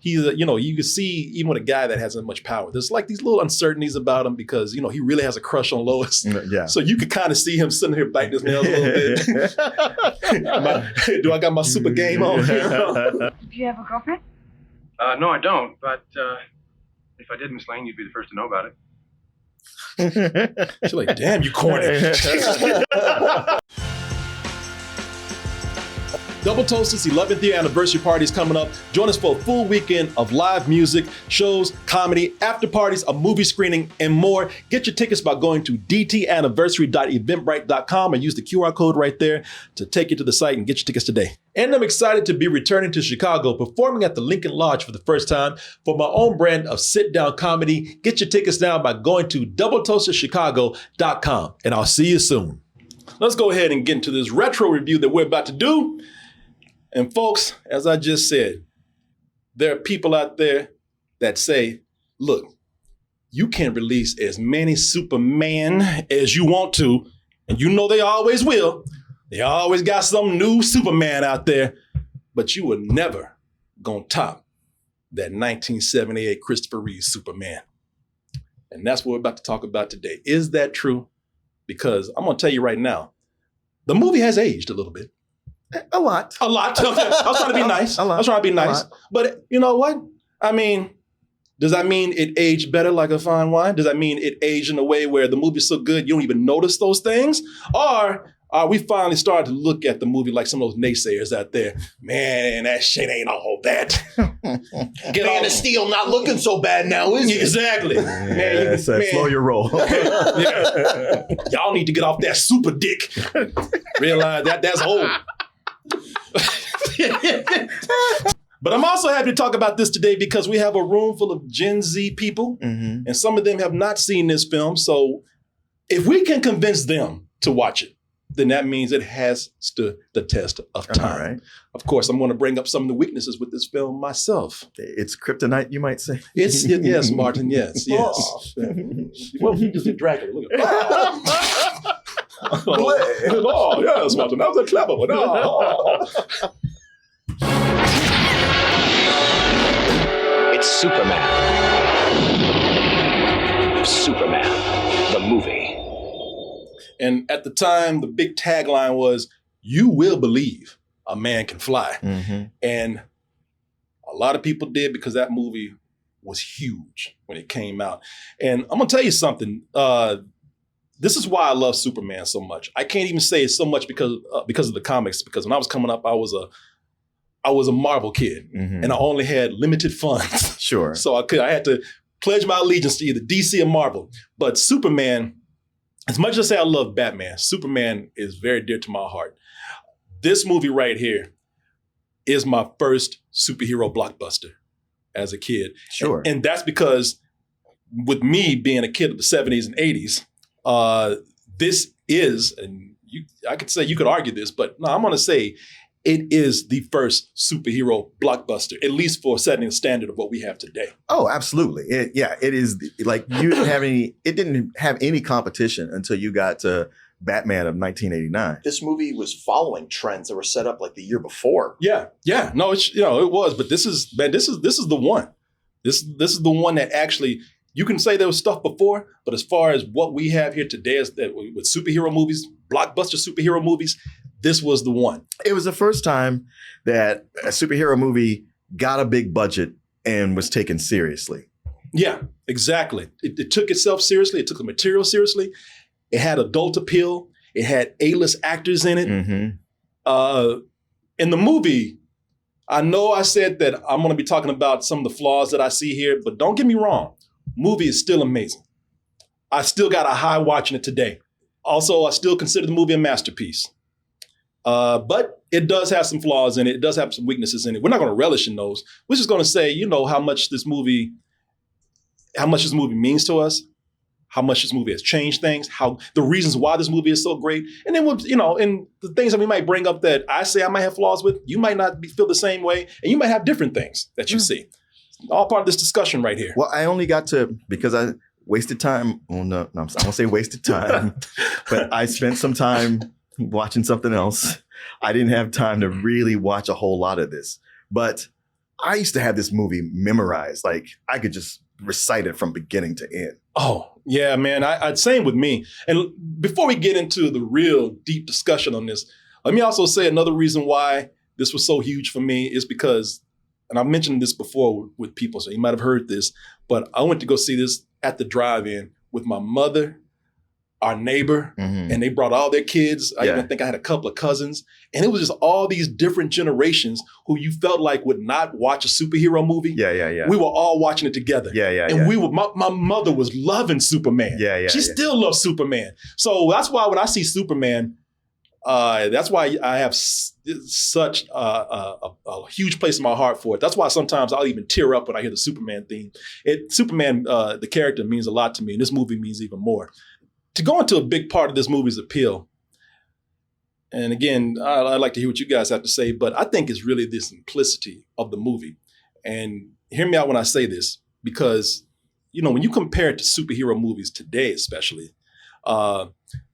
he's you can see even with a guy that hasn't much power, there's like these little uncertainties about him because he really has a crush on Lois. Yeah. So you could kind of see him sitting here biting his nails a little bit. Do I got my super game on? Do you have a girlfriend? No, I don't. But if I did, Miss Lane, you'd be the first to know about it. She's like, damn, you corny. Double Toast's 11th year anniversary party is coming up. Join us for a full weekend of live music, shows, comedy, after parties, a movie screening, and more. Get your tickets by going to dtanniversary.eventbrite.com or use the QR code right there to take you to the site and get your tickets today. And I'm excited to be returning to Chicago, performing at the Lincoln Lodge for the first time for my own brand of sit-down comedy. Get your tickets now by going to doubletoasterchicago.com, and I'll see you soon. Let's go ahead and get into this retro review that we're about to do. And folks, as I just said, there are people out there that say, look, you can release as many Superman as you want to, and they always will. They always got some new Superman out there, but you were never gonna top that 1978 Christopher Reeve Superman. And that's what we're about to talk about today. Is that true? Because I'm gonna tell you right now, the movie has aged a little bit. A lot. I was trying to be nice. I was trying to be nice. But you know what? I mean, does that mean it aged better like a fine wine? Does that mean it aged in a way where the movie's so good you don't even notice those things? Or are we finally starting to look at the movie like some of those naysayers out there? Man, that shit ain't all that. Man of Steel not looking so bad now, is it? Exactly. Man, slow your roll. Yeah. Y'all need to get off that super dick. Realize that's old. But I'm also happy to talk about this today because we have a room full of Gen Z people, and some of them have not seen this film. So if we can convince them to watch it, then that means it has stood the test of time. All right. Of course, I'm going to bring up some of the weaknesses with this film myself. It's kryptonite, you might say. Yes, Martin, yes. Well, he just did Dracula. Look at that. Oh, yes, Martin, that was a clever one. It's Superman. Superman, the movie. And at the time, the big tagline was, "You will believe a man can fly." And a lot of people did because that movie was huge when it came out. And I'm going to tell you something. This is why I love Superman so much. I can't even say it's so much because of the comics. Because when I was coming up, I was a Marvel kid, and I only had limited funds. Sure. So I had to pledge my allegiance to either DC or Marvel. But Superman, as much as I say I love Batman, Superman is very dear to my heart. This movie right here is my first superhero blockbuster as a kid. Sure. And that's because with me being a kid of the 70s and 80s, this is, and I could say you could argue this, but no, I'm going to say it is the first superhero blockbuster, at least for setting the standard of what we have today. Oh, absolutely. It is like it didn't have any competition until you got to Batman of 1989. This movie was following trends that were set up like the year before. Yeah. No, it was, but this is the one. This is the one that actually, you can say there was stuff before, but as far as what we have here today is that with superhero movies, blockbuster superhero movies, this was the one. It was the first time that a superhero movie got a big budget and was taken seriously. Yeah, exactly. It took itself seriously. It took the material seriously. It had adult appeal. It had A-list actors in it. In the movie, I know I said that I'm going to be talking about some of the flaws that I see here, but don't get me wrong. Movie is still amazing. I still got a high watching it today. Also, I still consider the movie a masterpiece. But it does have some flaws in it. It does have some weaknesses in it. We're not going to relish in those. We're just going to say, how much this movie means to us, how much this movie has changed things, how the reasons why this movie is so great. And then, and the things that we might bring up that I say I might have flaws with, you might not feel the same way, and you might have different things that you see. All part of this discussion right here. Well, I only got to, because I wasted time. Well, no, I won't say wasted time, but I spent some time watching something else. I didn't have time to really watch a whole lot of this, but I used to have this movie memorized. Like I could just recite it from beginning to end. Oh, yeah, man. I'd same with me. And before we get into the real deep discussion on this, let me also say another reason why this was so huge for me is because, and I've mentioned this before with people, so you might have heard this, but I went to go see this at the drive-in with my mother, our neighbor, and they brought all their kids. I even think I had a couple of cousins. And it was just all these different generations who you felt like would not watch a superhero movie. Yeah. We were all watching it together. And we were, my mother was loving Superman. She still loves Superman. So that's why when I see Superman, that's why I have such a huge place in my heart for it. That's why sometimes I'll even tear up when I hear the Superman theme. Superman, the character, means a lot to me, and this movie means even more. To go into a big part of this movie's appeal, and again, I'd like to hear what you guys have to say, but I think it's really the simplicity of the movie. And hear me out when I say this, because, when you compare it to superhero movies today, especially,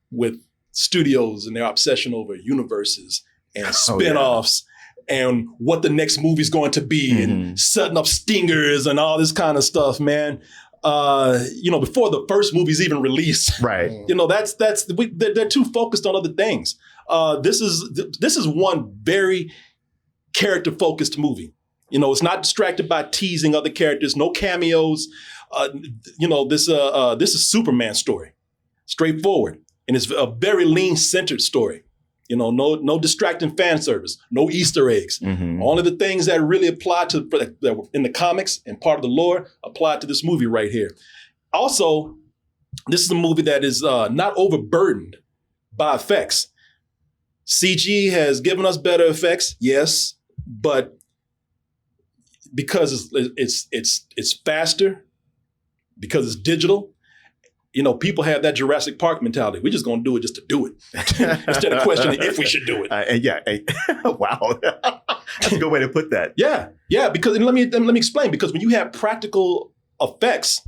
with studios and their obsession over universes and spinoffs and what the next movie's going to be and setting up stingers and all this kind of stuff, man. Before the first movie's even released, right? They're too focused on other things. This is one very character-focused movie. It's not distracted by teasing other characters, no cameos. This is Superman's story, straightforward, and it's a very lean-centered story. No distracting fan service, no Easter eggs. Only the things that really apply that were in the comics and part of the lore apply to this movie right here. Also, this is a movie that is not overburdened by effects. CG has given us better effects, yes, but because it's faster, because it's digital. People have that Jurassic Park mentality. We're just going to do it just to do it instead of questioning if we should do it. Wow. That's a good way to put that. Yeah. Because and let me explain. Because when you have practical effects,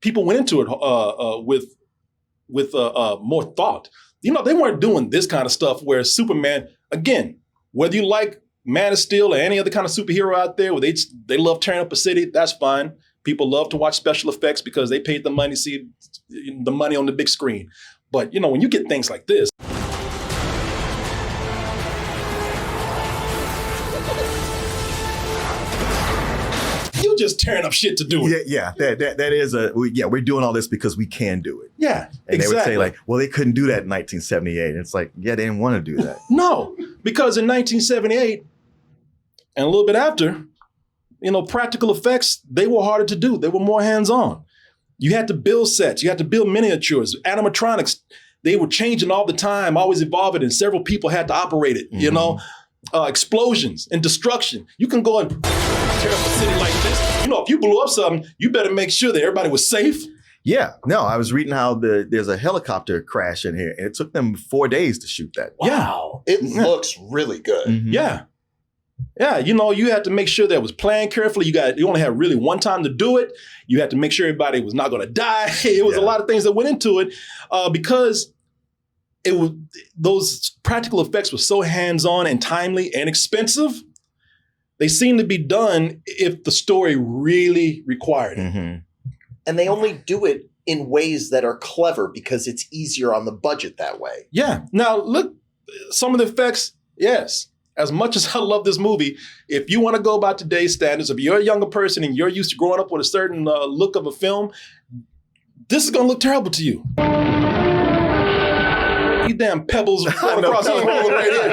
people went into it with more thought. They weren't doing this kind of stuff where Superman, again, whether you like Man of Steel or any other kind of superhero out there where they love tearing up a city, that's fine. People love to watch special effects because they paid the money to see the money on the big screen. But, when you get things like this, you're just tearing up shit to do it. That is we're doing all this because we can do it. Yeah, and they would say like, well, they couldn't do that in 1978. And it's like, they didn't want to do that. No, because in 1978 and a little bit after, practical effects, they were harder to do. They were more hands-on. You had to build sets. You had to build miniatures. Animatronics, they were changing all the time, always evolving, and several people had to operate it, explosions and destruction. You can go and tear up a city like this. If you blew up something, you better make sure that everybody was safe. Yeah. No, I was reading how there's a helicopter crash in here, and it took them 4 days to shoot that. Wow. It looks really good. Yeah. Yeah, you had to make sure that it was planned carefully. You only had really one time to do it. You had to make sure everybody was not going to die. It was a lot of things that went into it because those practical effects were so hands-on and timely and expensive. They seemed to be done if the story really required it. And they only do it in ways that are clever because it's easier on the budget that way. Yeah. Now, look, some of the effects, yes. As much as I love this movie, if you want to go by today's standards, if you're a younger person and you're used to growing up with a certain look of a film, this is going to look terrible to you. You damn pebbles falling across the road right here.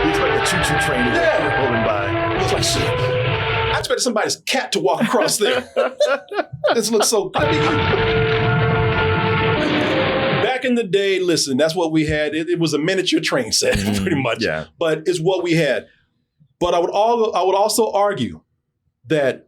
It's like a choo-choo train rolling by. Looks like shit. I expected somebody's cat to walk across there. This looks so creepy. Back in the day, listen, that's what we had. It was a miniature train set, pretty much. Yeah. But it's what we had. But I would also argue that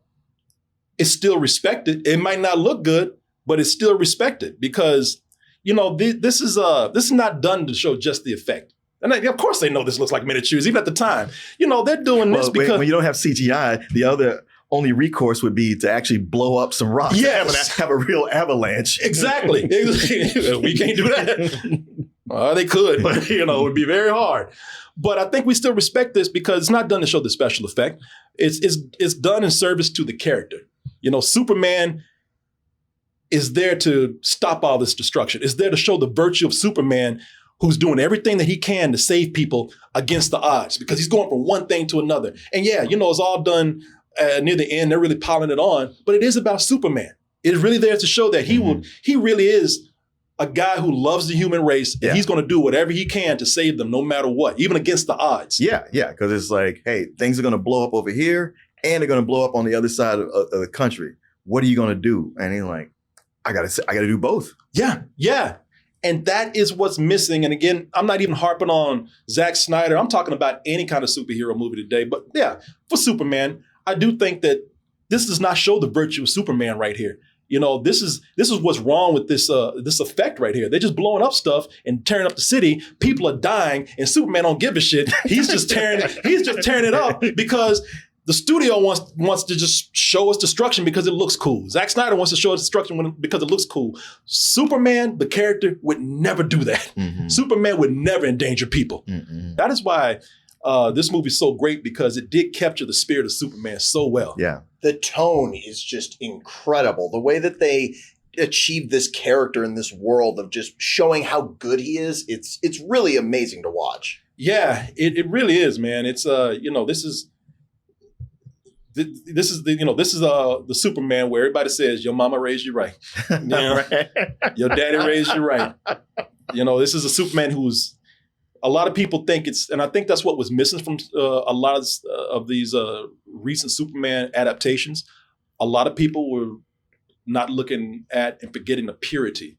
it's still respected. It might not look good, but it's still respected because, this is not done to show just the effect. And of course they know this looks like miniatures, even at the time. They're doing this because when you don't have CGI, the other only recourse would be to actually blow up some rocks. Yes. Have a real avalanche. Exactly. We can't do that. They could, but it would be very hard. But I think we still respect this because it's not done to show the special effect. It's done in service to the character. Superman is there to stop all this destruction. It's there to show the virtue of Superman, who's doing everything that he can to save people against the odds because he's going from one thing to another. And yeah, it's all done near the end. They're really piling it on, but it is about Superman. It's really there to show that he really is a guy who loves the human race, and he's going to do whatever he can to save them no matter what, even against the odds. Yeah, because it's like, hey, things are going to blow up over here, and they're going to blow up on the other side of the country. What are you going to do? And he's like, I got to do both. Yeah. And that is what's missing. And again, I'm not even harping on Zack Snyder. I'm talking about any kind of superhero movie today. But yeah, for Superman, I do think that this does not show the virtue of Superman right here. This is what's wrong with this effect right here. They're just blowing up stuff and tearing up the city. People are dying, and Superman don't give a shit. He's just tearing it up because the studio wants to just show us destruction because it looks cool. Zack Snyder wants to show us destruction because it looks cool. Superman, the character, would never do that. Mm-hmm. Superman would never endanger people. Mm-hmm. That is why this movie is so great, because it did capture the spirit of Superman so well. Yeah. The tone is just incredible. The way that they achieve this character in this world of just showing how good he is, it's really amazing to watch. Yeah, it really is, man. It's this is the Superman where everybody says your mama raised you right. Right. Your daddy raised you right. This is a Superman who's, a lot of people think and I think that's what was missing from a lot of these recent Superman adaptations. A lot of people were not looking at and forgetting the purity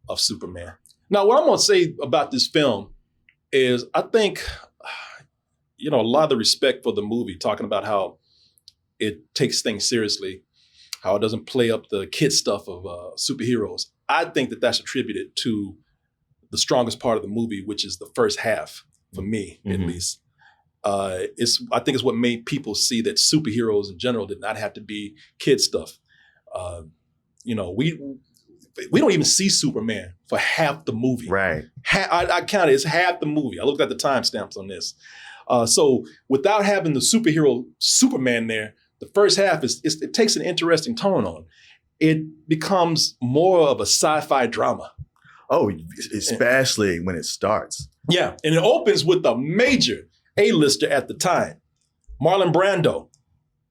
of Superman. Now, what I'm going to say about this film is I think, a lot of the respect for the movie, talking about how it takes things seriously, how it doesn't play up the kid stuff of superheroes. I think that that's attributed to the strongest part of the movie, which is the first half, for me, at least. I think it's what made people see that superheroes in general did not have to be kid stuff. We don't even see Superman for half the movie. Right. I counted, it's half the movie. I looked at the timestamps on this. So without having the superhero Superman there, the first half it takes an interesting tone on. It becomes more of a sci-fi drama. Oh, especially when it starts. Yeah, and it opens with a major A-lister at the time, Marlon Brando.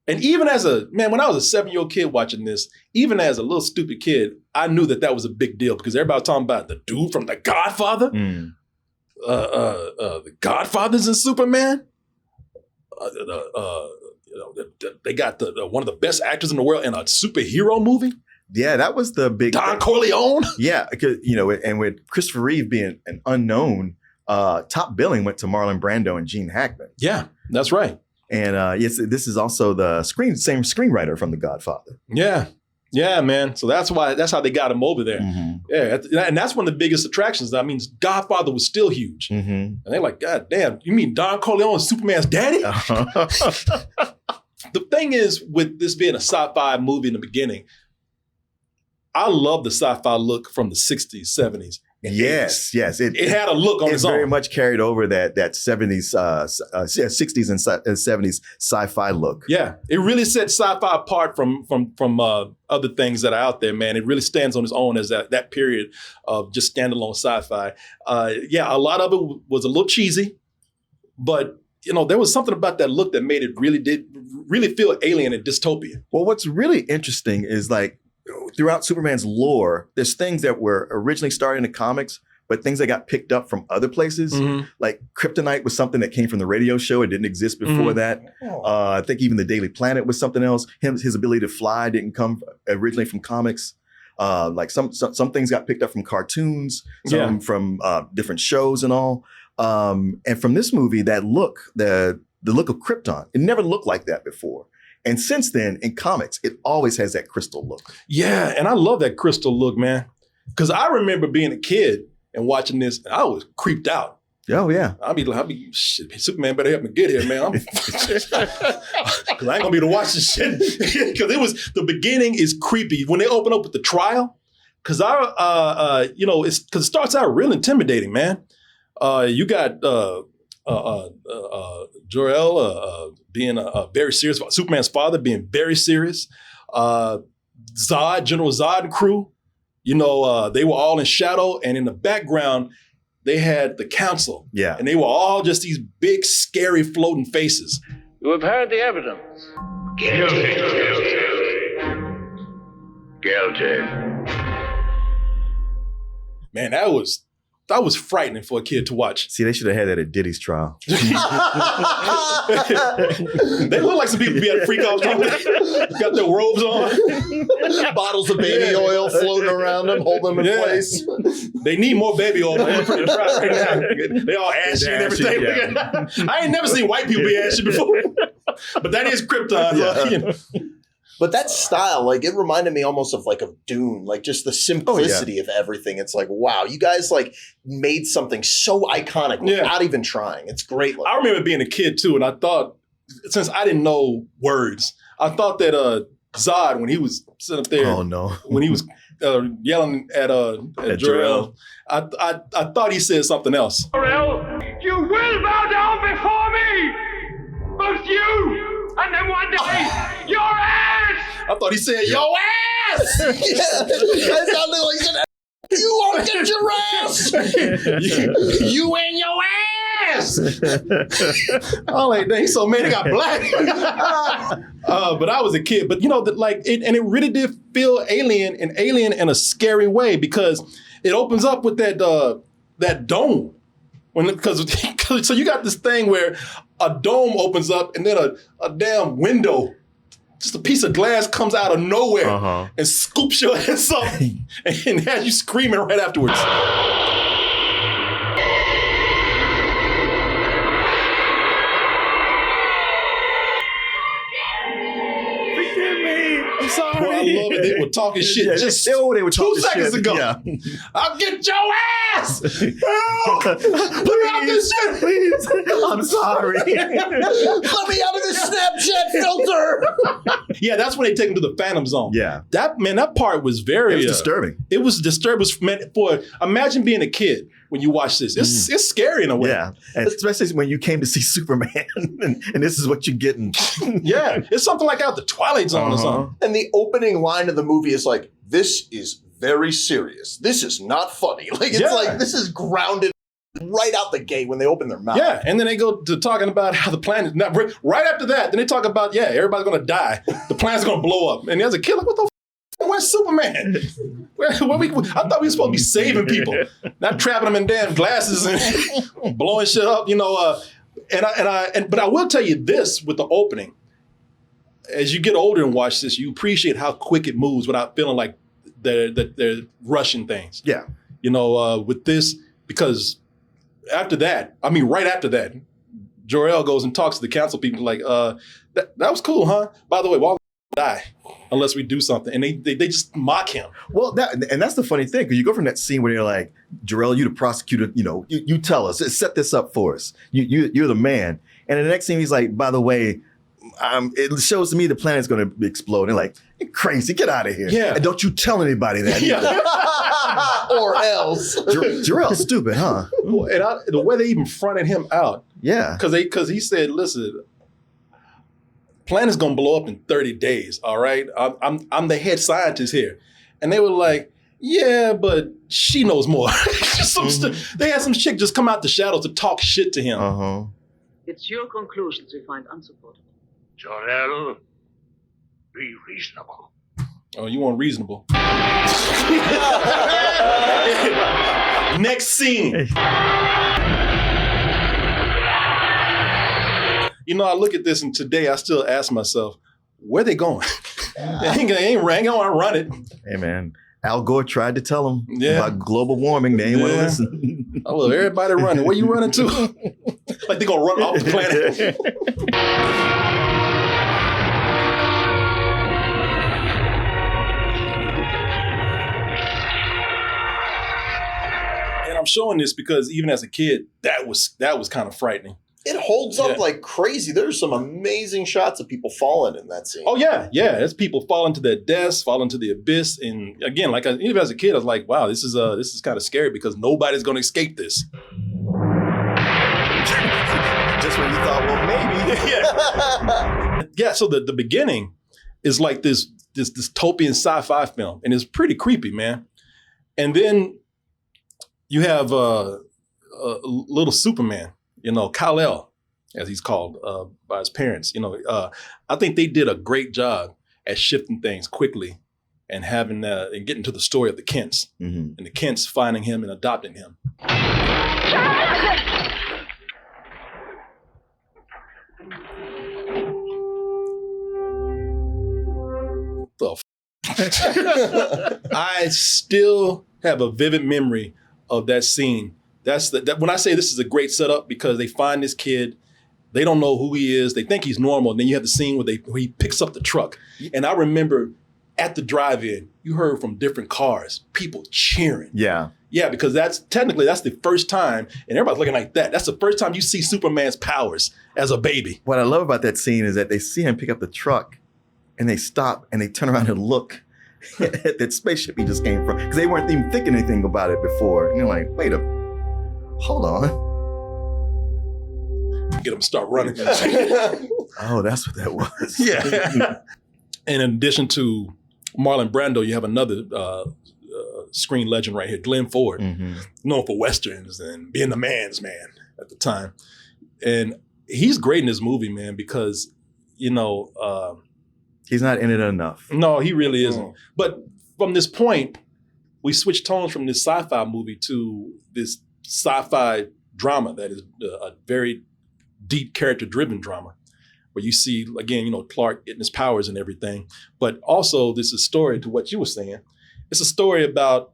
And even when I was a 7-year-old kid watching this, even as a little stupid kid, I knew that was a big deal because everybody was talking about the dude from The Godfather. The Godfather's in Superman. They got one of the best actors in the world in a superhero movie. Yeah, that was the big Don Corleone. Yeah, because and with Christopher Reeve being an unknown, top billing went to Marlon Brando and Gene Hackman. Yeah, that's right. And yes, this is also the same screenwriter from The Godfather. Yeah, man. So that's how they got him over there. Mm-hmm. Yeah, and that's one of the biggest attractions. That means Godfather was still huge. Mm-hmm. And they're like, God damn, you mean Don Corleone is Superman's daddy? The thing is, with this being a sci-fi movie in the beginning, I love the sci-fi look from the 60s, 70s. Yes. It had a look on its own. It very much carried over that 70s, 60s and 70s sci-fi look. Yeah, it really sets sci-fi apart from other things that are out there, man. It really stands on its own as that period of just standalone sci-fi. A lot of it was a little cheesy, but there was something about that look that made it really feel alien and dystopian. Well, what's really interesting is throughout Superman's lore, there's things that were originally started in the comics, but things that got picked up from other places. Mm-hmm. Like kryptonite was something that came from the radio show. It didn't exist before that. I think even the Daily Planet was something else. His ability to fly didn't come originally from comics. Some things got picked up from cartoons, some from different shows and all. And from this movie, that look, the look of Krypton, it never looked like that before. And since then, in comics, it always has that crystal look. Yeah, and I love that crystal look, man. Because I remember being a kid and watching this, and I was creeped out. Oh, yeah. I'll be shit, Superman better help me get here, man. Because I ain't going to be able to watch this shit. Because the beginning is creepy. When they open up with the trial, Because it starts out real intimidating, man. You got Jor-El being very serious, Superman's father being very serious. Zod, General Zod and crew, they were all in shadow, and in the background, they had the council. Yeah. And they were all just these big, scary, floating faces. You have heard the evidence. Guilty. Man, that was frightening for a kid to watch. See, they should have had that at Diddy's trial. They look like some people be at freak off, got their robes on. Bottles of baby oil floating around them, holding them in place. They need more baby oil. Right now. They all ashy and everything. Yeah. I ain't never seen white people be ashy before. But that is Krypton. But that style, like, it reminded me almost of like of Dune, like just the simplicity of everything. It's like, wow, you guys like made something so iconic without even trying. It's great. I remember being a kid too, and I thought, since I didn't know words, I thought that Zod, when he was sitting up there, when he was yelling at Jor-El, I thought he said something else. Jor-El, you will bow down before me, both you, and then one day, your ass! I thought he said, yo ass! That sounded like he said, you won't get your ass! you and your ass! Oh, like, he's so mad he got black. But I was a kid. But, it really did feel alien in a scary way, because it opens up with that dome. So you got this thing where a dome opens up and then a damn window, just a piece of glass comes out of nowhere and scoops your ass up and has you screaming right afterwards. Forgive me. I'm sorry. Well, I love it. They were talking shit they were 2 seconds ago. Yeah. I'll get your ass! Put me out this shit! Please. I'm sorry. Let me out of this Snapchat filter! Yeah, that's when they take him to the Phantom Zone. Yeah. That part was very... It was disturbing. It was disturbing. It was meant for... Imagine being a kid when you watch this. It's scary in a way. Yeah. And especially when you came to see Superman and this is what you're getting. Yeah. It's something like out the Twilight Zone or something. And the opening line of the movie is like, this is very serious. This is not funny. Like, it's like, this is grounded right out the gate when they open their mouth. Yeah, and then they go to talking about how the planet, right after that, then they talk about, everybody's going to die. The planet's going to blow up. And as a kid, like, what the f***? Where's Superman? I thought we were supposed to be saving people, not trapping them in damn glasses and blowing shit up, But I will tell you this with the opening. As you get older and watch this, you appreciate how quick it moves without feeling like they're rushing things. Yeah. With this, because right after that, Jor-El goes and talks to the council people like, that was cool, huh? By the way, we're all gonna die unless we do something. And they just mock him. Well, that's the funny thing, because you go from that scene where they're like, Jor-El, you the prosecutor, you tell us, set this up for us. You're the man. And in the next scene, he's like, by the way, it shows to me the planet's going to explode. And like, you're crazy, get out of here. Yeah. And don't you tell anybody that. Or else. Jor-El's stupid, huh? And the way they even fronted him out. Yeah. Because he said, listen, planet's going to blow up in 30 days, all right? I'm the head scientist here. And they were like, yeah, but she knows more. They had some chick just come out the shadows to talk shit to him. It's your conclusions we find unsupported. Jor-El, be reasonable. Oh, you want reasonable. Next scene. I look at this and today I still ask myself, where they going? They ain't gonna run it. Hey, man. Al Gore tried to tell them about global warming. They ain't want to listen. Oh, well, everybody running. Where you running to? Like they gonna run off the planet. And I'm showing this because even as a kid, that was kind of frightening. It holds up like crazy. There's some amazing shots of people falling in that scene. Oh yeah. There's people falling to their deaths, falling to the abyss, and again, like even as a kid, I was like, wow, this is kind of scary because nobody's going to escape this. Just when you thought, well, maybe. Yeah. So the beginning is like this dystopian sci-fi film, and it's pretty creepy, man. And then you have little Superman, Kal-El, as he's called by his parents. I think they did a great job at shifting things quickly and having and getting to the story of the Kents, and the Kents finding him and adopting him. I still have a vivid memory of that scene. That's when I say this is a great setup, because they find this kid, they don't know who he is, they think he's normal, and then you have the scene where he picks up the truck. And I remember at the drive-in, you heard from different cars, people cheering. Yeah. Yeah, because that's the first time, and everybody's looking like that. That's the first time you see Superman's powers as a baby. What I love about that scene is that they see him pick up the truck, and they stop and they turn around and look at that spaceship he just came from, because they weren't even thinking anything about it before. And you're like, hold on. Get him to start running. Oh, that's what that was. Yeah. And in addition to Marlon Brando, you have another screen legend right here, Glenn Ford, known for Westerns and being the man's man at the time. And he's great in this movie, man, because, he's not in it enough. No, he really isn't. But from this point, we switch tones from this sci-fi movie to this sci-fi drama that is a very deep character-driven drama, where you see, again, Clark getting his powers and everything. But also, this is a story to what you were saying. It's a story about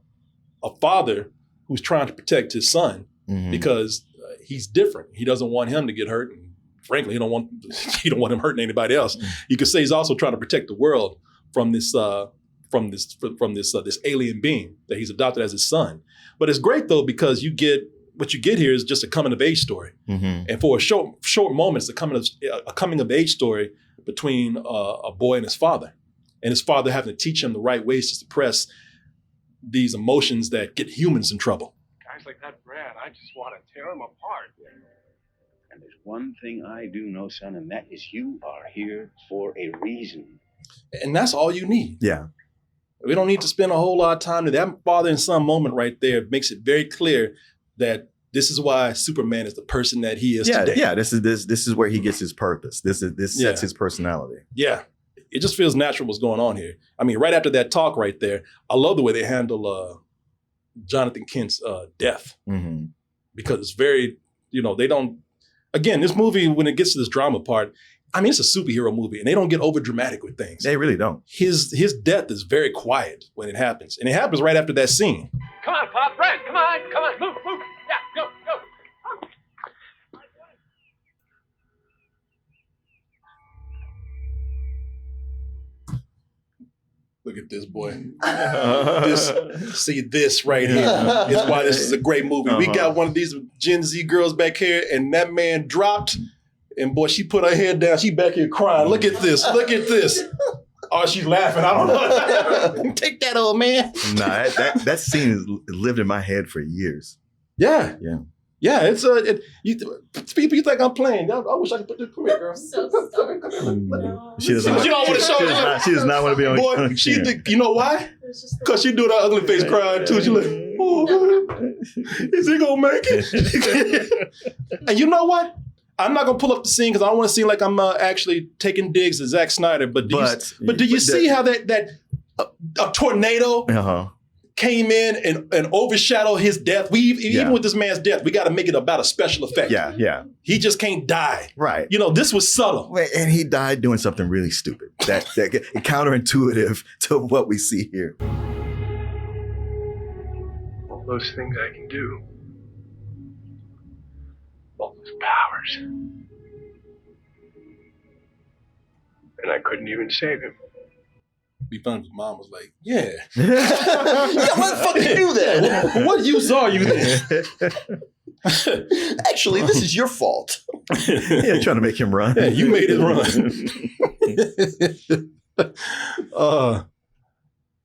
a father who's trying to protect his son because he's different. He doesn't want him to get hurt. And frankly, he don't want him hurting anybody else. You could say he's also trying to protect the world from this alien being that he's adopted as his son. But it's great though, because what you get here is just a coming of age story, and for a short moment, it's a coming of age story between a boy and his father having to teach him the right ways to suppress these emotions that get humans in trouble. Guys like that, Brad, I just want to tear them apart. And there's one thing I do know, son, and that is you are here for a reason. And that's all you need. Yeah. We don't need to spend a whole lot of time to that father and son moment right there. Makes it very clear that this is why Superman is the person that he is today. Yeah, this is where he gets his purpose. This sets his personality. Yeah. It just feels natural what's going on here. I mean, right after that talk right there, I love the way they handle Jonathan Kent's death. Because it's very, they don't, again, this movie, when it gets to this drama part, I mean, it's a superhero movie, and they don't get over dramatic with things. They really don't. His death is very quiet when it happens, and it happens right after that scene. Come on, Pop, Brad, come on, move. Yeah, go. Look at this boy. This right here is why this is a great movie. We got one of these Gen Z girls back here, and that man dropped, and boy, she put her head down. She back here crying. Look at this. Oh, she's laughing. I don't know. Take that, old man. Nah, that scene has lived in my head for years. Yeah. Yeah. Yeah, it's you think I'm playing. I wish I could put this. Come here, girl. She doesn't. You don't want to show her. She does not want to be on. Boy, you know why? Because she do that ugly face crying too. She like, oh, is he gonna make it? And you know what? I'm not gonna pull up the scene because I don't want to seem like I'm actually taking digs at Zack Snyder. But do you see how that a tornado came in and overshadowed his death? Even with this man's death, we got to make it about a special effect. Yeah. He just can't die. Right. This was subtle. And he died doing something really stupid. That counterintuitive to what we see here. All those things I can do. All those powers. And I couldn't even save him. Be fun if mom was like, yeah. Why the fuck you do that? What use are you then? Actually, this is your fault. Yeah, trying to make him run. Yeah, you made it run.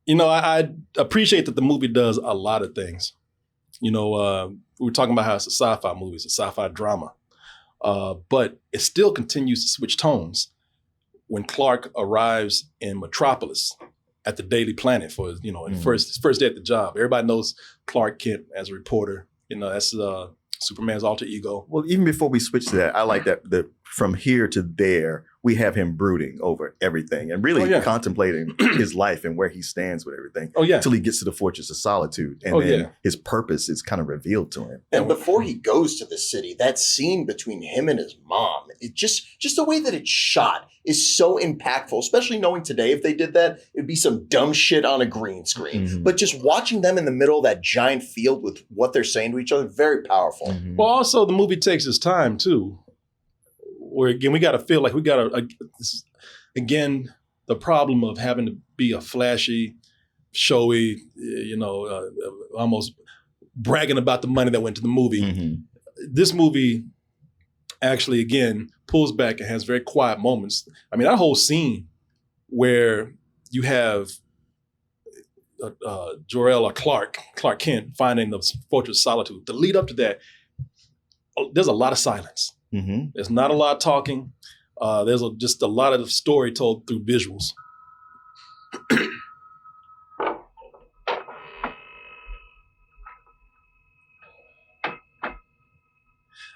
I appreciate that the movie does a lot of things. We were talking about how it's a sci-fi movie, it's a sci-fi drama, but it still continues to switch tones. When Clark arrives in Metropolis at the Daily Planet for his first day at the job, everybody knows Clark Kent as a reporter. That's Superman's alter ego. Well, even before we switch to that, I like that from here to there, we have him brooding over everything and really contemplating his life and where he stands with everything. Oh, yeah. Till he gets to the Fortress of Solitude. And then his purpose is kind of revealed to him. And before he goes to the city, that scene between him and his mom, it just the way that it's shot is so impactful, especially knowing today if they did that, it'd be some dumb shit on a green screen. Mm-hmm. But just watching them in the middle of that giant field with what they're saying to each other, very powerful. Mm-hmm. Well, also the movie takes its time too. Where again, we got to feel like we got to, again, the problem of having to be a flashy, showy, almost bragging about the money that went to the movie. Mm-hmm. This movie actually, again, pulls back and has very quiet moments. I mean, that whole scene where you have Jor-El or Clark Kent finding the Fortress of Solitude, the lead up to that, there's a lot of silence. Mm-hmm. There's not a lot of talking. There's just a lot of the story told through visuals.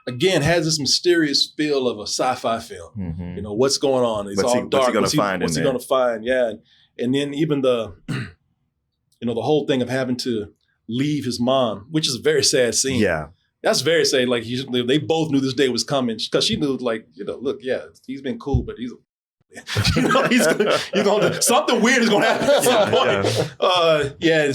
Again, has this mysterious feel of a sci-fi film. Mm-hmm. What's going on? It's all dark. What's he going to find? Yeah, and then even the, the whole thing of having to leave his mom, which is a very sad scene. Yeah. That's very sad. Like they both knew this day was coming because she knew, look, yeah, he's been cool, but he's going something weird is going to happen at some point.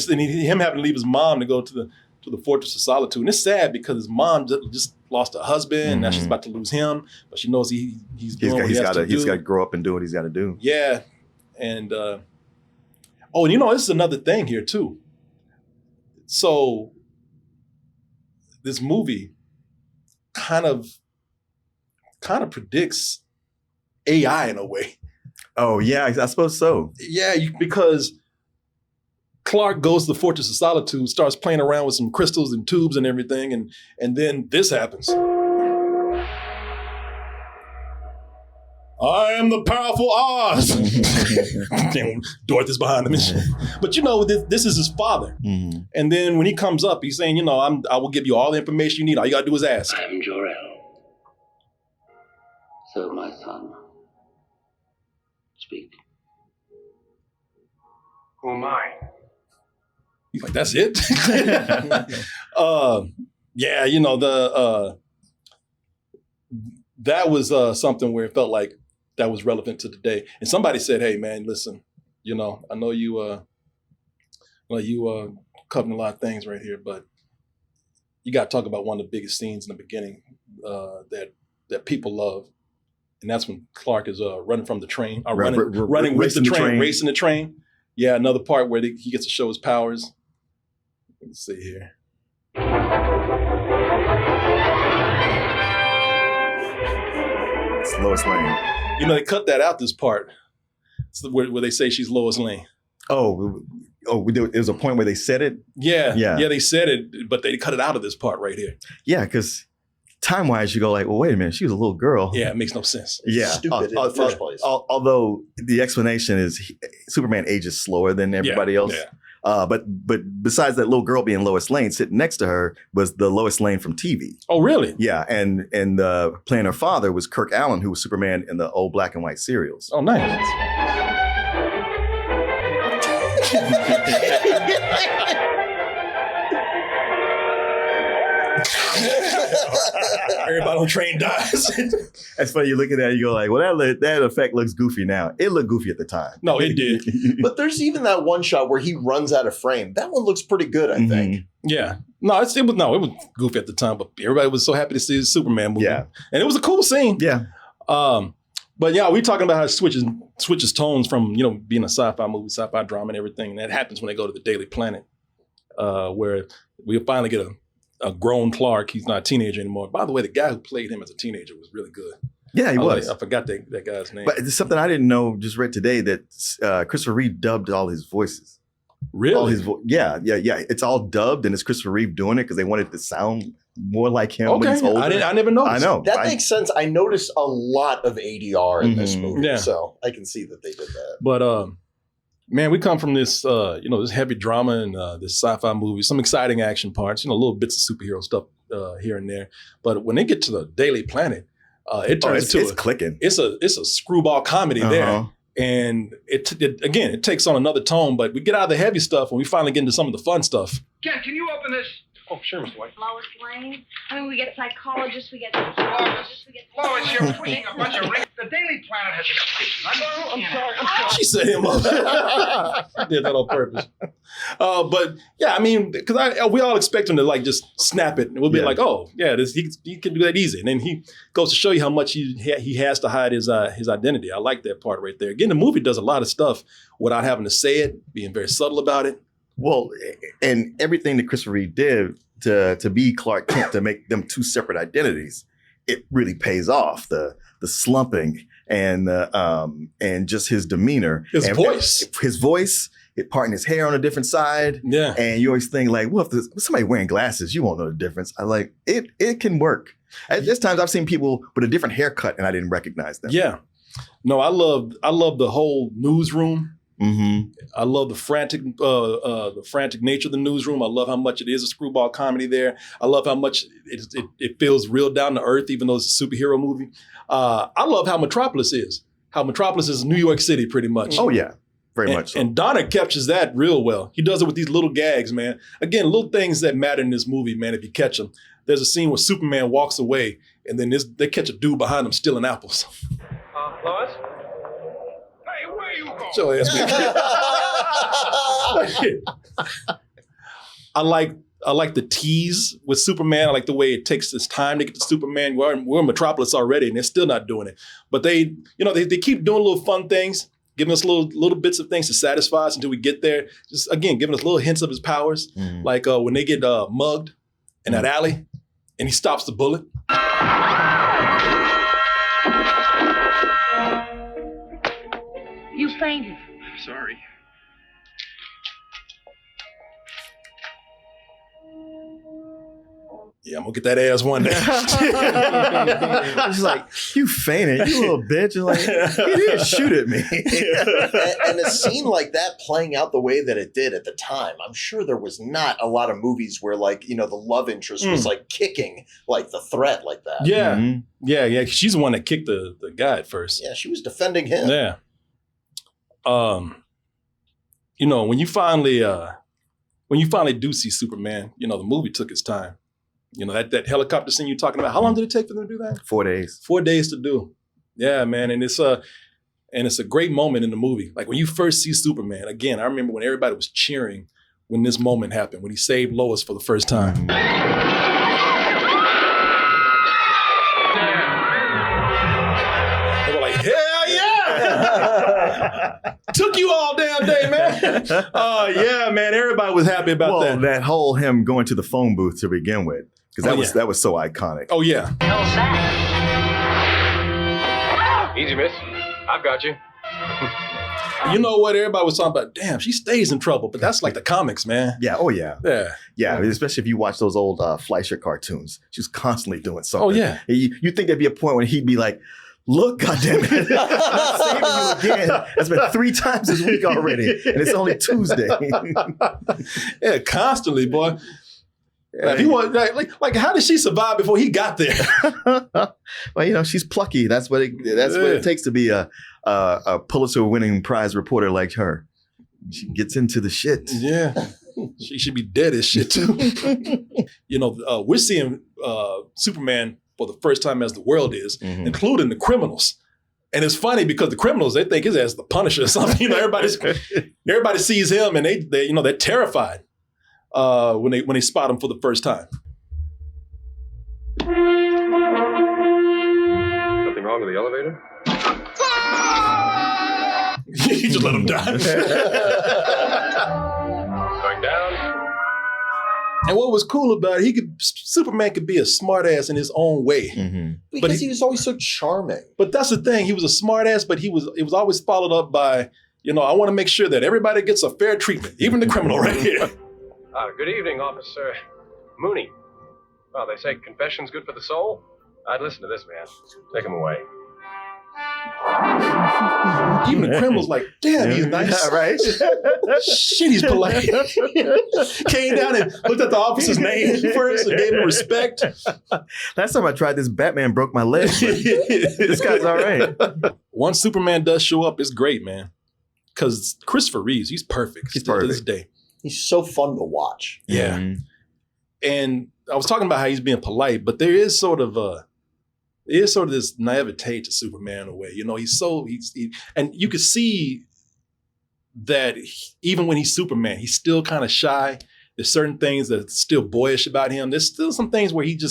And him having to leave his mom to go to the Fortress of Solitude, and it's sad because his mom just lost a husband, and now she's about to lose him, but she knows he's doing what he has to do. He's got to grow up and do what he's got to do. Yeah, and this is another thing here too. So. This movie kind of predicts AI in a way. Oh, yeah, I suppose so. Yeah, because Clark goes to the Fortress of Solitude, starts playing around with some crystals and tubes and everything, and then this happens. I am the powerful Oz. Dorothy's behind him. But this is his father. Mm-hmm. And then when he comes up, he's saying, I will give you all the information you need. All you got to do is ask. I am Jor-El. So, my son, speak. Who am I? He's like, that's it? That was something where it felt like that was relevant to today. And somebody said, hey, man, listen, I know you covering a lot of things right here, but you got to talk about one of the biggest scenes in the beginning that people love. And that's when Clark is running from the train, running with the train, racing the train. Yeah, another part where he gets to show his powers. Let's see here. It's Lois Lane. They cut that out, this part. It's where they say she's Lois Lane. Oh, there was a point where they said it? Yeah, they said it, but they cut it out of this part right here. Yeah, because time-wise, you go like, well, wait a minute, she was a little girl. Yeah, it makes no sense. Yeah. Stupid in the first place. Although the explanation is Superman ages slower than everybody else. Yeah. But besides that little girl being Lois Lane, sitting next to her was the Lois Lane from TV. Oh, really? Yeah, and playing her father was Kirk Allen, who was Superman in the old black and white serials. Oh, nice. Everybody on train dies. That's funny. You look at that and you go like, well, that effect looks goofy now. It looked goofy at the time. No, it did. But there's even that one shot where he runs out of frame. That one looks pretty good, I think. Yeah. No, it was goofy at the time, but everybody was so happy to see the Superman movie. Yeah. And it was a cool scene. Yeah. But yeah, we're talking about how it switches tones from, being a sci-fi movie, sci-fi drama and everything. And that happens when they go to the Daily Planet, where we finally get a grown Clark. He's not a teenager anymore. By the way, the guy who played him as a teenager was really good. Yeah, he was. I forgot that guy's name. But it's something I didn't know, just read today, that Christopher Reeve dubbed all his voices. Really? All his yeah. It's all dubbed, and it's Christopher Reeve doing it because they wanted it to sound more like him when he's older. I never noticed. I know. That makes sense. I noticed a lot of ADR in this movie, Yeah. so I can see that they did that. But man, we come from this this heavy drama and this sci-fi movie, some exciting action parts, little bits of superhero stuff here and there. But when they get to the Daily Planet, it turns into clicking. It's a screwball comedy there. And it takes on another tone, but we get out of the heavy stuff and we finally get into some of the fun stuff. Ken, can you open this? Oh, sure, Mr. White. Lois Lane. I mean, we get psychologists, we get sociologists, we get... Lois, you're pushing a bunch of rings. The Daily Planet has a I'm sorry. She set him up. She did that on purpose. But yeah, I mean, because we all expect him to like just snap it, and we'll be like, oh yeah, he can do that easy. And then he goes to show you how much he has to hide his identity. I like that part right there. Again, the movie does a lot of stuff without having to say it, being very subtle about it. Well, and everything that Christopher Reeve did to be Clark Kent, to make them two separate identities, it really pays off. The slumping and just his demeanor, his voice, parting his hair on a different side. Yeah, and you always think like, well, if there's somebody wearing glasses, you won't know the difference. I like it. It can work. There's times I've seen people with a different haircut and I didn't recognize them. Yeah, no, I love the whole newsroom. Mm-hmm. I love the frantic nature of the newsroom. I love how much it is a screwball comedy there. I love how much it feels real down to earth, even though it's a superhero movie. I love how Metropolis is. How Metropolis is New York City, pretty much. Oh yeah, very much so. And Donner captures that real well. He does it with these little gags, man. Again, little things that matter in this movie, man. If you catch them, there's a scene where Superman walks away, and then they catch a dude behind him stealing apples. Lois? Hey, where you going? So I like the tease with Superman. I like the way it takes its time to get to Superman. We're in Metropolis already, and they're still not doing it. But they keep doing little fun things, giving us little bits of things to satisfy us until we get there. Just again, giving us little hints of his powers, like when they get mugged in that alley, and he stops the bullet. You fainted. Sorry. Yeah, I'm gonna get that ass one day. She's like, you fainted, you little bitch. You're like, he didn't shoot at me. and a scene like that playing out the way that it did at the time, I'm sure there was not a lot of movies where the love interest was like kicking like the threat like that. Yeah, Mm-hmm. She's the one that kicked the guy at first. Yeah, she was defending him. Yeah. When you finally do see Superman, the movie took its time. That helicopter scene you're talking about. How long did it take for them to do that? 4 days. 4 days to do. Yeah, man. And it's a great moment in the movie. Like when you first see Superman, again, I remember when everybody was cheering when this moment happened, when he saved Lois for the first time. They were like, hell yeah! Took you all damn day, man. Yeah, man. Everybody was happy about that. That whole him going to the phone booth to begin with. Because that was so iconic. Oh, yeah. Easy, miss. I've got you. You know what? Everybody was talking about, damn, she stays in trouble. But that's like the comics, man. Yeah. Oh, yeah. Yeah. Yeah. Especially if you watch those old Fleischer cartoons. She was constantly doing something. Oh, yeah. You think there'd be a point when he'd be like, look, goddammit, I'm not saving you again. It's been 3 times this week already. And it's only Tuesday. Yeah, constantly, boy. Like, he was, like, how did she survive before he got there? Well, she's plucky. That's what it takes to be a Pulitzer-winning prize reporter like her. She gets into the shit. Yeah, she should be dead as shit too. We're seeing Superman for the first time as the world is, including the criminals. And it's funny because the criminals, they think his ass is the Punisher or something. Everybody sees him and they're terrified. When they spot him for the first time. Something wrong with the elevator? You just let him die. Going down. And what was cool about it, Superman could be a smartass in his own way. Mm-hmm. Because he was always so charming. But that's the thing. He was a smartass, but it was always followed up by, I want to make sure that everybody gets a fair treatment, even the criminal right here. Good evening, Officer Mooney. Well, they say confession's good for the soul. I'd listen to this man. Take him away. Even the criminal's like, damn, he's nice. Yeah, right? Shit, he's polite. Came down and looked at the officer's name first and gave him respect. Last time I tried this, Batman broke my leg. This guy's all right. Once Superman does show up, it's great, man. Because Christopher Reeves, he's perfect. He's still perfect. to this day. He's so fun to watch. Yeah. Mm-hmm. And I was talking about how he's being polite, but there is sort of this naivete to Superman in a way. And you could see that even when he's Superman, he's still kind of shy. There's certain things that are still boyish about him. There's still some things where you can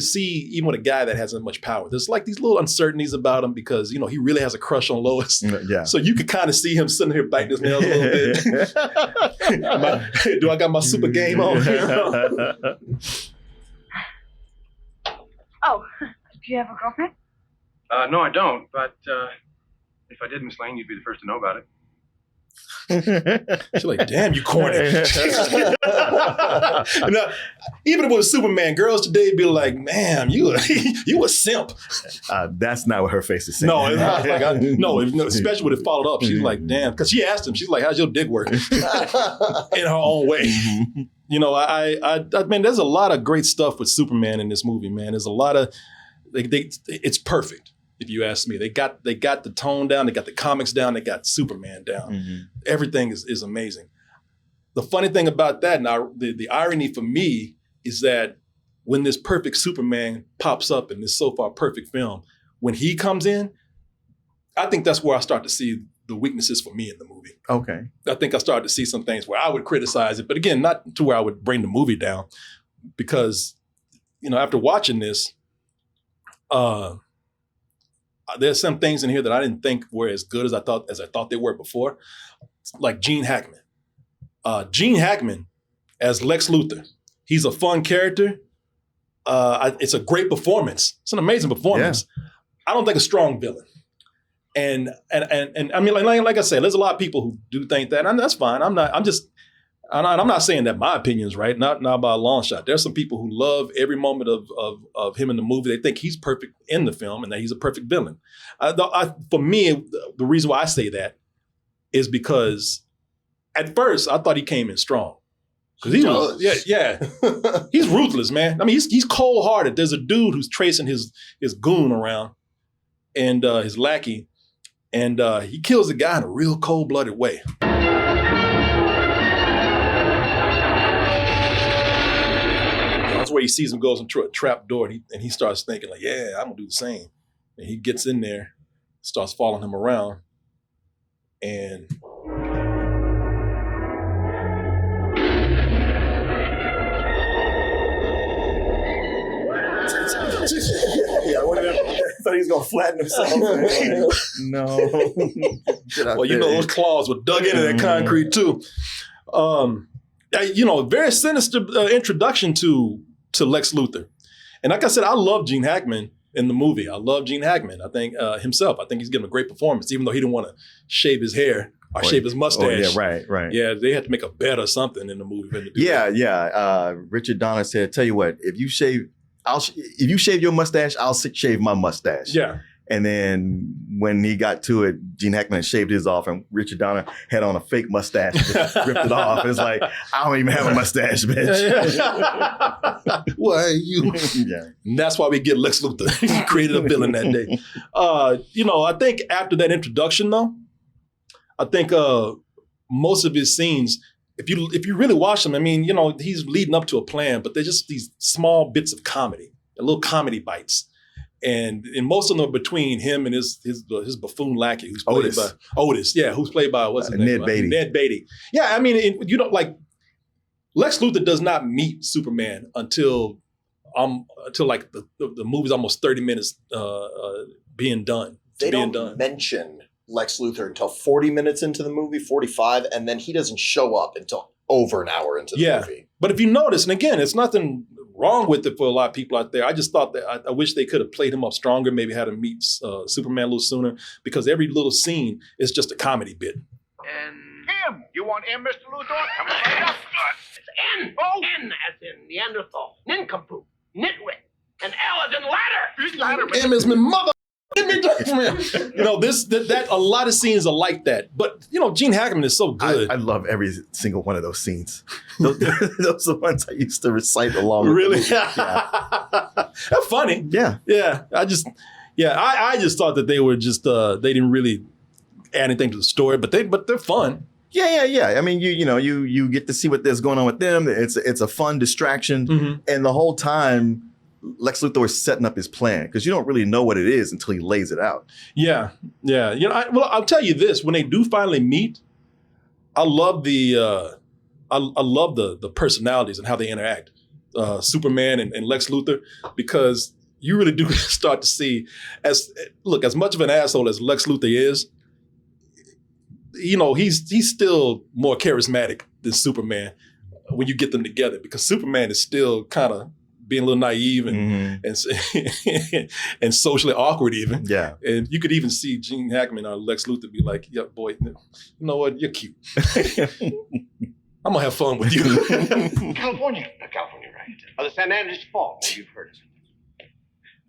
see even with a guy that hasn't much power, there's like these little uncertainties about him because, he really has a crush on Lois. Yeah. So you could kind of see him sitting here biting his nails a little bit. Do I got my super game on? Oh, do you have a girlfriend? No, I don't. But if I did, Miss Lane, you'd be the first to know about it. She's like, damn, you corny. Now, even if it was Superman, girls today be like, man, you a simp. That's not what her face is saying. No, it's not like especially when it followed up. She's like, damn, because she asked him, she's like, how's your dick work? In her own way. I mean, there's a lot of great stuff with Superman in this movie, man. There's a lot of, it's perfect. If you ask me, they got the tone down, they got the comics down, they got Superman down. Mm-hmm. Everything is amazing. The funny thing about that, now the irony for me is that when this perfect Superman pops up in this so far perfect film, when he comes in, I think that's where I start to see the weaknesses for me in the movie. Okay. I think I started to see some things where I would criticize it, but again, not to where I would bring the movie down, because after watching this, there's some things in here that I didn't think were as good as I thought they were before, like Gene Hackman. Gene Hackman as Lex Luthor. He's a fun character. It's a great performance. It's an amazing performance. Yeah. I don't think a strong villain. And I mean, like I said, there's a lot of people who do think that, and that's fine. I'm not saying that my opinion's right, not by a long shot. There's some people who love every moment of him in the movie. They think he's perfect in the film and that he's a perfect villain. For me, the reason why I say that is because at first I thought he came in strong. Because he was, yeah. He's ruthless, man. I mean, he's cold-hearted. There's a dude who's tracing his goon around and his lackey, and he kills the guy in a real cold-blooded way. That's where he sees him goes into a trap door and he starts thinking like, yeah, I'm gonna do the same. And he gets in there, starts following him around, and I thought he was gonna flatten himself. No. Well, those claws were dug into that concrete too. Very sinister introduction to Lex Luthor. And like I said, I love Gene Hackman in the movie. I love Gene Hackman. I think himself, I think he's giving a great performance, even though he didn't want to shave his hair or shave his mustache. Right. Yeah, they had to make a bet or something in the movie. Richard Donner said, tell you what, if you shave your mustache, I'll shave my mustache. Yeah. And then when he got to it, Gene Hackman shaved his off and Richard Donner had on a fake mustache and just ripped it off. It's like, I don't even have a mustache, bitch. Why are you? Yeah. And that's why we get Lex Luthor. He created a villain that day. I think after that introduction though, I think most of his scenes, if you really watch them, I mean, he's leading up to a plan, but they're just these small bits of comedy, little comedy bites. And most of them are between him and his buffoon lackey, who's played by Otis. Yeah, who's played by what's his name? Ned Beatty. Ned Beatty. Yeah, I mean, Lex Luthor does not meet Superman until like the movie's almost 30 minutes being done. They don't mention Lex Luthor until 40 minutes into the movie, 45, and then he doesn't show up until over an hour into the movie. But if you notice, and again, it's nothing wrong with it for a lot of people out there. I just thought that I wish they could have played him up stronger, maybe had him meet Superman a little sooner, because every little scene is just a comedy bit. And M. You want M, Mr. Luthor? Come on, right up. It's N. Oh. N as in Neanderthal. Nincompoop. Nitwit. And L as in ladder. M is my mother. You know, that a lot of scenes are like that. But, you know, Gene Hackman is so good. I love every single one of those scenes. Those are the ones I used to recite along with. Really? Yeah. That's funny. Yeah. Yeah. I just thought that they were just, they didn't really add anything to the story, but they're fun. Yeah. I mean, you get to see what there's going on with them. It's a fun distraction. And the whole time, Lex Luthor is setting up his plan because you don't really know what it is until he lays it out. Yeah. You know, I'll tell you this: when they do finally meet, I love the personalities and how they interact, Superman and Lex Luthor, because you really do start to see as much of an asshole as Lex Luthor is. You know, he's still more charismatic than Superman when you get them together, because Superman is still kind of being a little naive and socially awkward even. Yeah. And you could even see Gene Hackman or Lex Luthor be like, yeah, boy, you know what? You're cute. I'm gonna have fun with you. California, right? The San Andreas Fault. You've heard of it.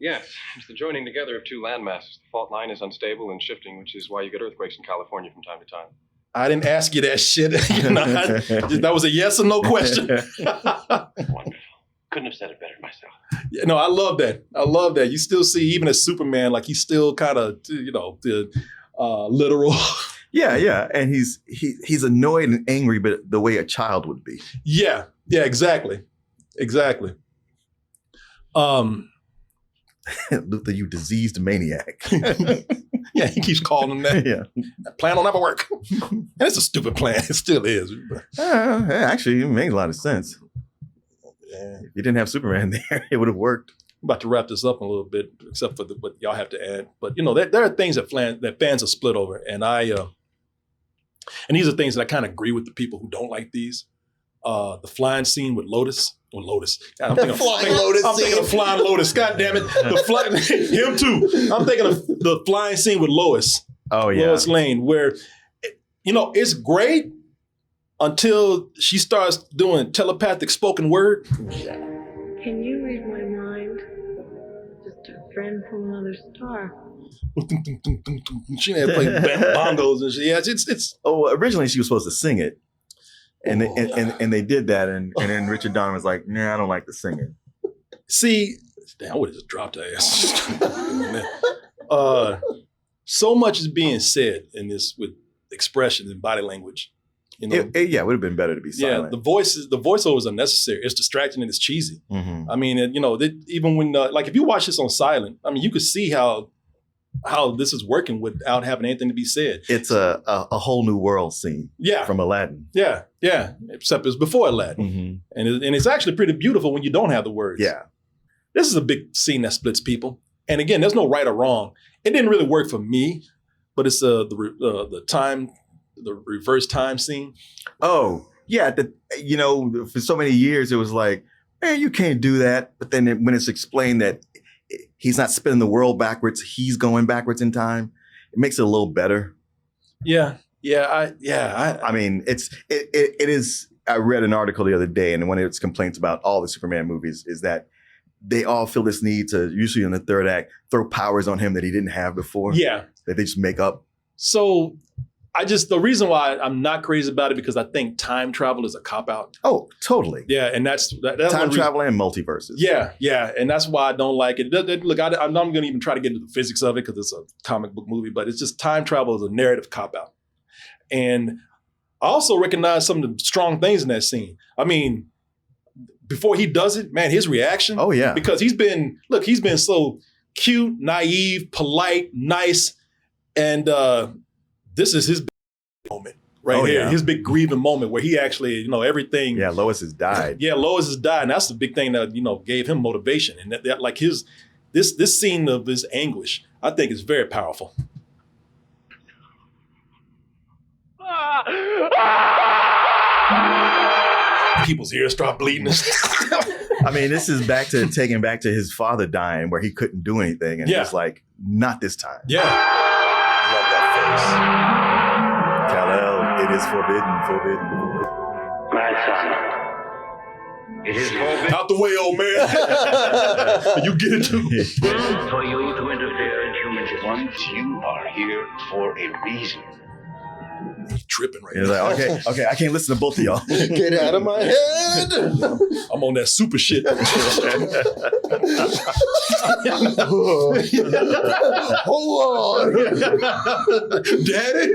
Yes, it's the joining together of two landmasses. The fault line is unstable and shifting, which is why you get earthquakes in California from time to time. I didn't ask you that shit. That was a yes or no question. Wonderful. Couldn't have said it better myself. Yeah, no, I love that. You still see, even as Superman, like he's still kind of, literal. Yeah. And he's annoyed and angry, but the way a child would be. Yeah, exactly. Luthor, you diseased maniac. Yeah, he keeps calling him that. Yeah. That plan will never work. And it's a stupid plan. It still is. Actually, it made a lot of sense. If you didn't have Superman there, it would have worked. I'm about to wrap this up a little bit, except for what y'all have to add. But, you know, there are things that fans are split over. And these are things that I kind of agree with the people who don't like these. The flying scene with Lotus. God, I'm thinking of flying Lotus. God damn it. Him too. I'm thinking of the flying scene with Lois. Oh, yeah. Lois Lane, where, you know, it's great until she starts doing telepathic spoken word. Can you read my mind? Just a friend from another star. She had to play bongos and shit. Yeah, it's. Oh, originally she was supposed to sing it. And they did that, and then Richard Donner was like, "Nah, I don't like the singing." See, damn, I would have just dropped her ass. So much is being said in this with expressions and body language. You know, it would have been better to be silent. Yeah, the voiceovers are necessary. It's distracting and it's cheesy. Mm-hmm. I mean, even when like if you watch this on silent, I mean, you could see how this is working without having anything to be said. It's a whole new world scene. Yeah. From Aladdin. Yeah. Except it was before Aladdin, mm-hmm. and it's actually pretty beautiful when you don't have the words. Yeah. This is a big scene that splits people, and again, there's no right or wrong. It didn't really work for me, but it's the reverse time scene. Oh yeah, for so many years it was like, man, you can't do that. But then when it's explained that he's not spinning the world backwards, he's going backwards in time, it makes it a little better. Yeah. I mean, it is. I read an article the other day, and one of its complaints about all the Superman movies is that they all feel this need to, usually in the third act, throw powers on him that he didn't have before. Yeah. That they just make up. So the reason why I'm not crazy about it, because I think time travel is a cop-out. Oh, totally. Yeah, and that's time travel and multiverses. Yeah, and that's why I don't like it. Look, I'm not going to even try to get into the physics of it because it's a comic book movie, but it's just time travel is a narrative cop-out. And I also recognize some of the strong things in that scene. I mean, before he does it, man, his reaction. Oh, yeah. Because he's been so cute, naive, polite, nice, and this is his big moment right here. Yeah. His big grieving moment where he actually, everything. Yeah, Lois has died. Yeah, Lois has died. And that's the big thing that, gave him motivation. And that like this scene of his anguish, I think is very powerful. Ah! people's ears start bleeding. I mean, this is taking back to his father dying where he couldn't do anything. And he's like, not this time. Yeah. Love that face. Kal-El, it is forbidden. My son, it is forbidden Out the way, old man. You get it too. for you to interfere in human history. Once you are here for a reason. He's tripping right He's now. like, okay, I can't listen to both of y'all. Get out of my head. I'm on that super shit. Hold on. Daddy?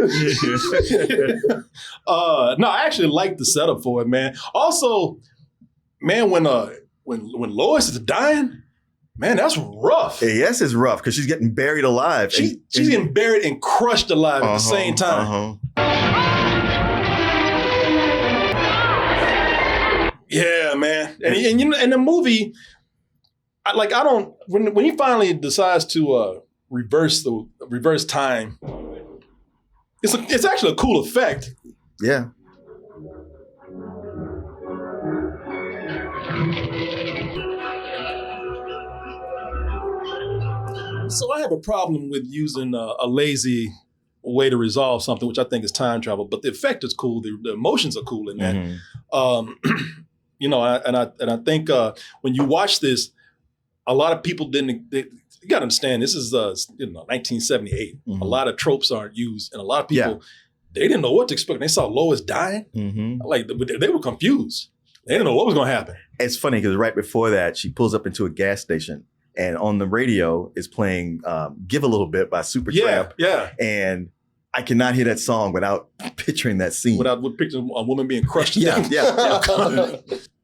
No, I actually like the setup for it, man. Also, man, when Lois is dying, man, that's rough. Yes, it's rough because she's getting buried alive. She's getting buried and crushed alive at the same time. Yeah, man. And you know, in the movie, when he finally decides to reverse time, it's actually a cool effect. Yeah. So I have a problem with using a lazy way to resolve something, which I think is time travel. But the effect is cool. The emotions are cool in that. You know, and I think when you watch this, a lot of people didn't. You got to understand, this is 1978. A lot of tropes aren't used, and a lot of people they didn't know what to expect. They saw Lois dying, like they were confused. They didn't know what was going to happen. It's funny because right before that, she pulls up into a gas station, and on the radio is playing "Give a Little Bit" by Supertramp. Yeah. And I cannot hear that song without picturing that scene. Without picturing a woman being crushed. Yeah.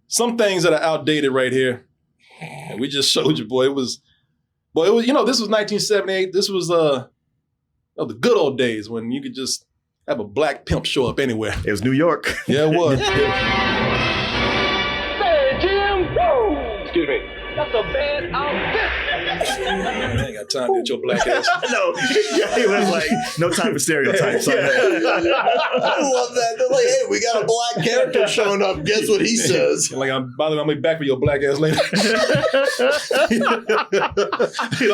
Some things that are outdated right here. And we just showed you, boy. It was, this was 1978. This was the good old days when you could just have a black pimp show up anywhere. It was New York. Yeah, it was. Say, Jim! Woo! Excuse me. That's a bad outfit! I ain't got time to get your black ass. No, he was like, no time for stereotypes. I love that. They're like, hey, we got a black character showing up. Guess what he says? Like, by the way, I'm gonna be back for your black ass later. That's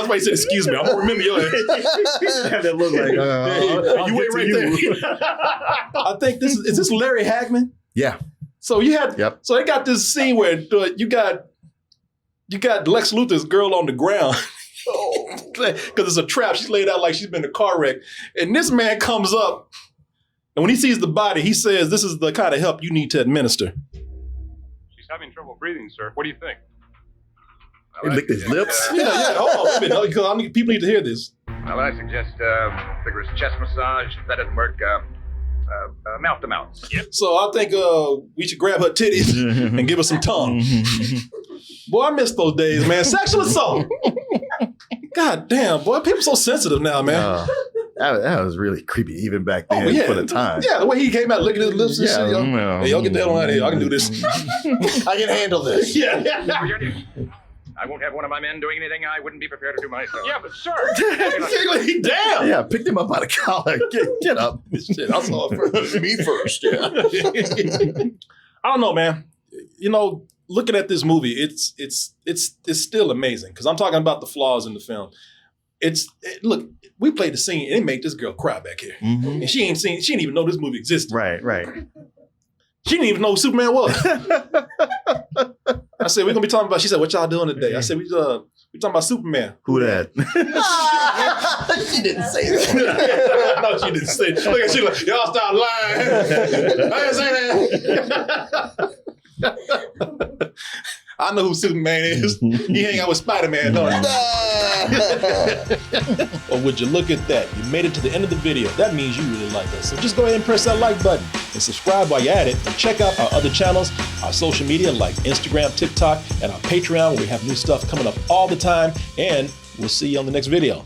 why he said, excuse me, I'm gonna remember your ass. That look like, you wait right there. I think is this Larry Hagman? Yeah. So so they got this scene where you got Lex Luthor's girl on the ground. Because it's a trap. She's laid out like she's been in a car wreck. And this man comes up, and when he sees the body, he says, this is the kind of help you need to administer. She's having trouble breathing, sir. What do you think? He licked his lips. Yeah. Hold on a minute. Because people need to hear this. Well, I suggest vigorous chest massage. If that doesn't work, mouth to mouth. Yep. So I think we should grab her titties and give her some tongue. Boy, I miss those days, man. Sexual assault. God damn, boy. People so sensitive now, man. That was really creepy even back then for the time. Yeah, the way he came out licking his lips and shit. Hey, y'all get the hell out of here. I can do this. I can handle this. Yeah. I won't have one of my men doing anything I wouldn't be prepared to do myself. Yeah, but sir. Damn. Yeah, picked him up by the collar. Get up. Shit, I saw it first. Me first, yeah. I don't know, man. You know, looking at this movie, it's still amazing because I'm talking about the flaws in the film. Look, we played the scene and it made this girl cry back here, and she didn't even know this movie existed. Right. She didn't even know who Superman was. I said, we're gonna be talking about. She said, what y'all doing today? I said, we talking about Superman. Who that? She didn't say that. No, she didn't say it. Look at she like, y'all stop lying. I didn't say that. I know who Superman is. He hang out with Spider-Man, don't he? Or would you look at that? You made it to the end of the video. That means you really like us. So just go ahead and press that like button and subscribe while you're at it. And check out our other channels, our social media like Instagram, TikTok, and our Patreon where we have new stuff coming up all the time. And we'll see you on the next video.